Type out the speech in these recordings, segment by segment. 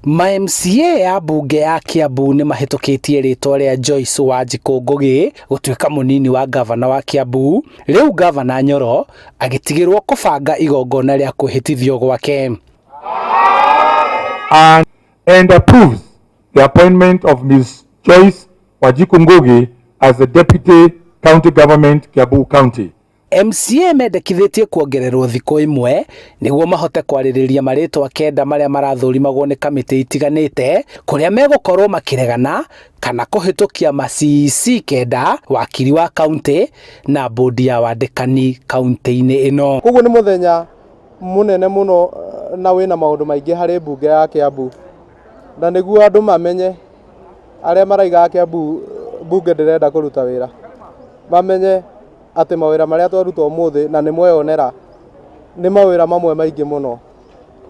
Ma MCA ya mbunge ya Kiambu ni mahitukitie ritwa ria Joyce Wanjiku Ngugi gutuika munini wa gavana wa Kiambu. Riu gavana Nyoro agitigirwo kubanga igongona ria kwihitithio gwake and approves the appointment of Ms. Joyce Wanjiku Ngugi as the Deputy County Government, Kiambu County. MCA mendekithitie kuongererwo thikũ imwe niguo mahote kwarĩrĩria marĩtwa kenda maria marathurimagwo ni kamĩtĩ itiganĩte kuria megukorwo makiregana kana kuhitukia ma-CEC kenda, wakiri wa kaunti na bodi ya wandĩkani kaunti-inĩ ĩno. Koguo nĩ muthenya munene muno na wina maundu maingi hari mbunge ya Kiambu, na niguo andu mamenye aria maraiga Kiambu mbunge ndirenda kuruta wira, mamenye ati mawira maria twaruta umuthi na ni mweyonera ni mawira mamwe maingi muno,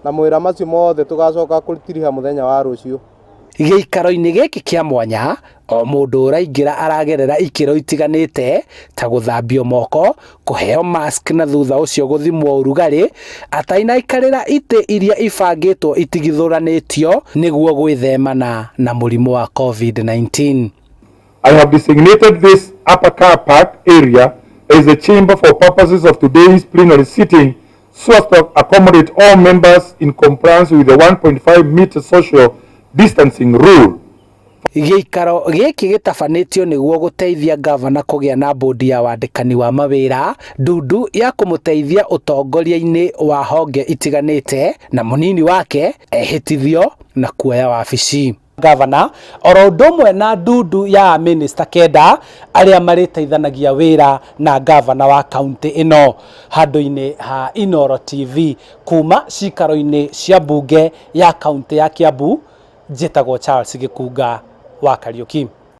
na mawira macio mothe tugacoka kurutiriha muthenya wa rucio. Giikaro-ini giki kia mwanya o mundu uraingira aragerera ikiro itiganite ta guthambio moko, kuheo mask na thutha ucio guthimwo urugari, ataina ikarira ite iria ibangitwo itigithuranitio niguo gwithemana na murimu wa COVID-19. I have designated this upper car park area as a chamber for purposes of today's plenary sitting so as to accommodate all members in compliance with the 1.5 meter social distancing rule. Giikaro giki gitabanitio niguo guteithia gavana kugia na bodi ya wandĩkani wa mawira, ndundu ya kumuteithia utongoria-ini wa honge itiganite na munini wake ehitithio na kuoya wabici. Gavana oro ndomwe na ndundu ya minister kenda aria mariteithanagia wira na gavana wa kaunti ino. Handu-ini ha Inoro TV kuma cikaro-ini cia mbunge ya kaunti ya Kiambu, njitagwo Charles Gikunga wa Kariuki.